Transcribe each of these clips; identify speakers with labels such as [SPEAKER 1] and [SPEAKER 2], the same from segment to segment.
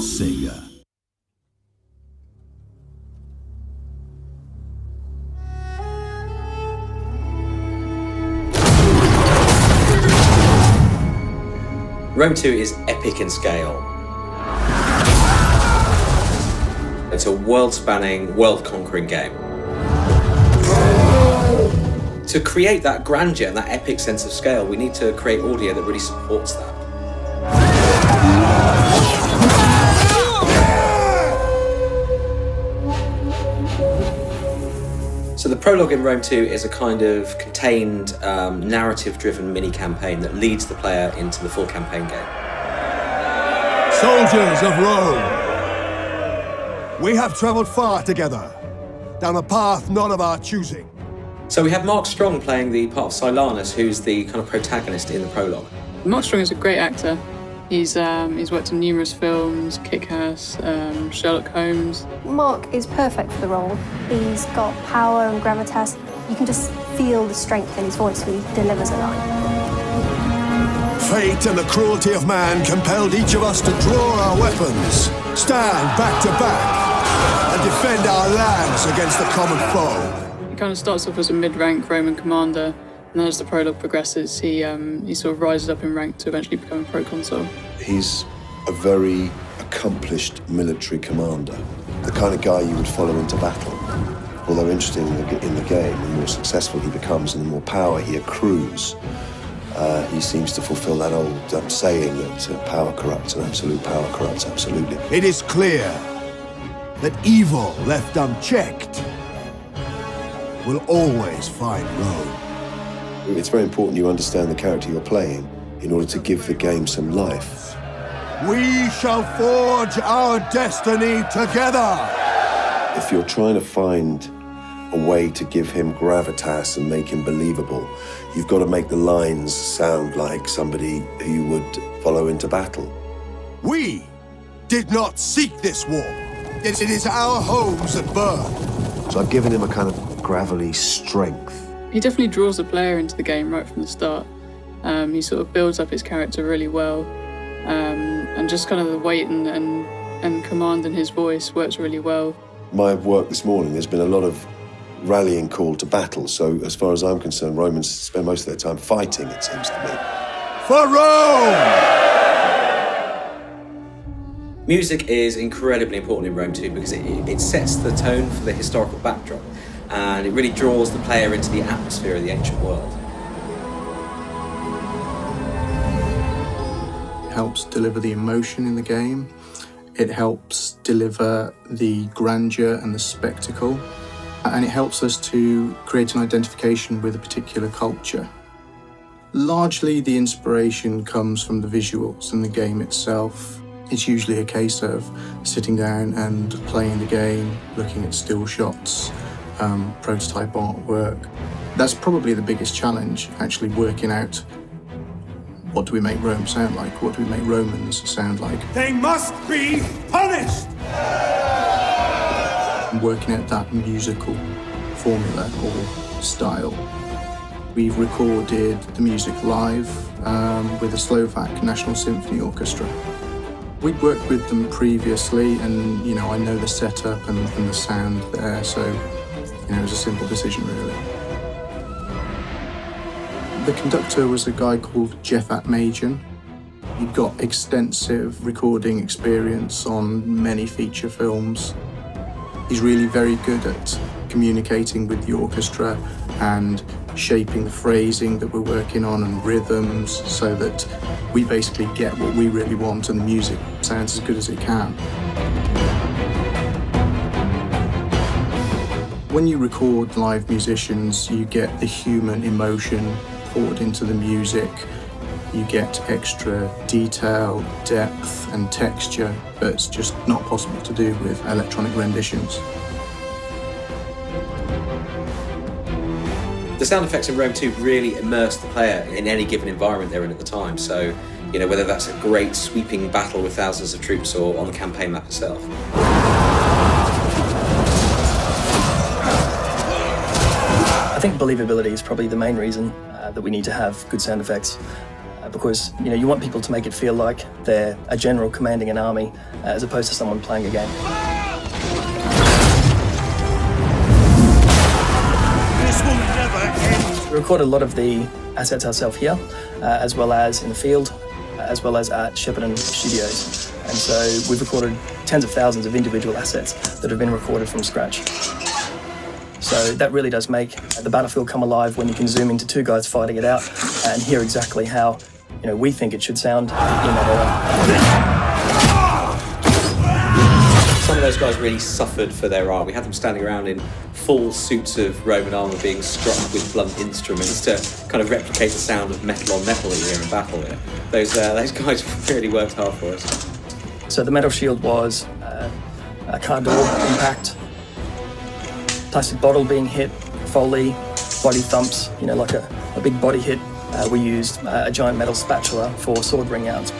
[SPEAKER 1] Sega.
[SPEAKER 2] Rome 2 is epic in scale. It's a world-spanning, world-conquering game. To create that grandeur and that epic sense of scale, we need to create audio that really supports that. So the prologue in Rome 2 is a kind of contained, narrative-driven mini-campaign that leads the player into the full campaign game.
[SPEAKER 3] Soldiers of Rome, we have travelled far together, down a path not of our choosing.
[SPEAKER 2] So we have Mark Strong playing the part of Silanus, who's the kind of protagonist in the prologue.
[SPEAKER 4] Mark Strong is a great actor. He's worked in numerous films, Kick-Ass, Sherlock Holmes.
[SPEAKER 5] Mark is perfect for the role. He's got power and gravitas. You can just feel the strength in his voice when he delivers a line.
[SPEAKER 3] Fate and the cruelty of man compelled each of us to draw our weapons, stand back to back, and defend our lands against the common foe.
[SPEAKER 4] He kind of starts off as a mid-rank Roman commander, and then as the prologue progresses, he sort of rises up in rank to eventually become a proconsul.
[SPEAKER 6] He's a very accomplished military commander, the kind of guy you would follow into battle. Although interesting in the game, the more successful he becomes and the more power he accrues, he seems to fulfill that old saying that power corrupts and absolute power corrupts absolutely.
[SPEAKER 3] It is clear that evil left unchecked will always find Rome.
[SPEAKER 6] It's very important you understand the character you're playing in order to give the game some life.
[SPEAKER 3] We shall forge our destiny together!
[SPEAKER 6] If you're trying to find a way to give him gravitas and make him believable, you've got to make the lines sound like somebody who you would follow into battle.
[SPEAKER 3] We did not seek this war. It is our homes at birth.
[SPEAKER 6] So I've given him a kind of gravelly strength.
[SPEAKER 4] He definitely draws the player into the game right from the start. He sort of builds up his character really well, and just kind of the weight and command in his voice works really well.
[SPEAKER 6] My work this morning, there's been a lot of rallying call to battle, so as far as I'm concerned, Romans spend most of their time fighting, it seems to me.
[SPEAKER 3] For Rome!
[SPEAKER 2] Music is incredibly important in Rome 2 because it sets the tone for the historical backdrop, and it really draws the player into the atmosphere of the ancient world.
[SPEAKER 7] It helps deliver the emotion in the game. It helps deliver the grandeur and the spectacle. And it helps us to create an identification with a particular culture. Largely, the inspiration comes from the visuals and the game itself. It's usually a case of sitting down and playing the game, looking at still shots, prototype artwork. That's probably the biggest challenge, actually working out what do we make Rome sound like? What do we make Romans sound like?
[SPEAKER 3] They must be punished!
[SPEAKER 7] And working out that musical formula or style. We've recorded the music live with the Slovak National Symphony Orchestra. We'd worked with them previously, and I know the setup and the sound there, so it was a simple decision really. The conductor was a guy called Jeff Atmajan. He'd got extensive recording experience on many feature films. He's really very good at communicating with the orchestra and shaping the phrasing that we're working on and rhythms so that we basically get what we really want and the music sounds as good as it can. When you record live musicians, you get the human emotion poured into the music. You get extra detail, depth and texture that's just not possible to do with electronic renditions.
[SPEAKER 2] The sound effects in Rome 2 really immerse the player in any given environment they're in at the time. So, whether that's a great sweeping battle with thousands of troops or on the campaign map itself.
[SPEAKER 8] I think believability is probably the main reason that we need to have good sound effects.
[SPEAKER 1] because you want people to make it feel like they're a general commanding an army as opposed to someone playing a game.
[SPEAKER 3] This will never end.
[SPEAKER 1] We recorded a lot of the assets ourselves here, as well as in the field, as well as at Shepparton Studios. And so we've recorded tens of thousands of individual assets that have been recorded from scratch. So that really does make the battlefield come alive when you can zoom into two guys fighting it out and hear exactly how we think it should sound in that era.
[SPEAKER 2] Some of those guys really suffered for their art. We had them standing around in full suits of Roman armour being struck with blunt instruments to kind of replicate the sound of metal on metal that you hear in battle. Those guys really worked hard for us.
[SPEAKER 1] So the metal shield was a car door impact, plastic bottle being hit, foley, body thumps, like a big body hit. We used a giant metal spatula for sword ring outs.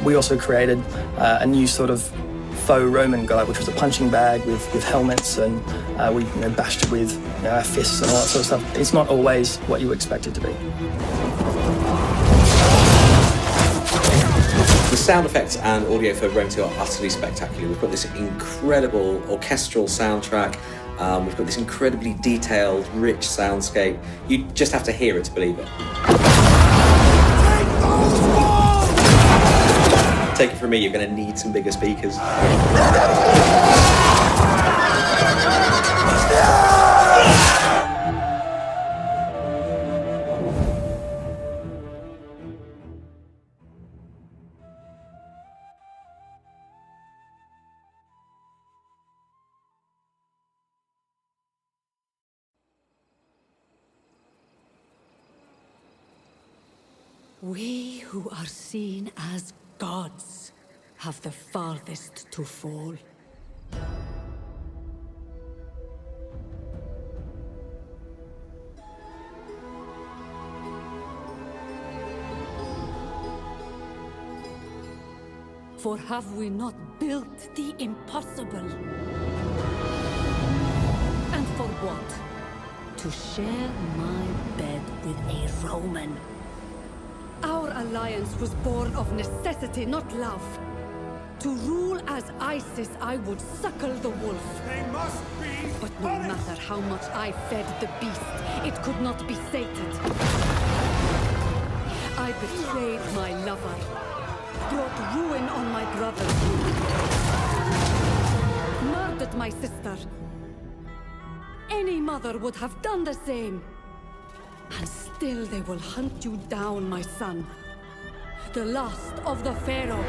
[SPEAKER 1] We also created a new sort of faux Roman guy, which was a punching bag with helmets, and we bashed it with our fists and all that sort of stuff. It's not always what you expect it to be.
[SPEAKER 2] The sound effects and audio for Rome 2 are utterly spectacular. We've got this incredible orchestral soundtrack. We've got this incredibly detailed, rich soundscape. You just have to hear it to believe it. Take it from me, you're going to need some bigger speakers.
[SPEAKER 8] We who are seen as gods have the farthest to fall. For have we not built the impossible? And for what? To share my bed with a Roman. Our alliance was born of necessity, not love. To rule as Isis, I would suckle the wolf.
[SPEAKER 3] They must be.
[SPEAKER 8] But no matter how much I fed the beast, it could not be sated. I betrayed my lover, brought ruin on my brothers, murdered my sister. Any mother would have done the same. And still they will hunt you down, my son. The last of the Pharaoh.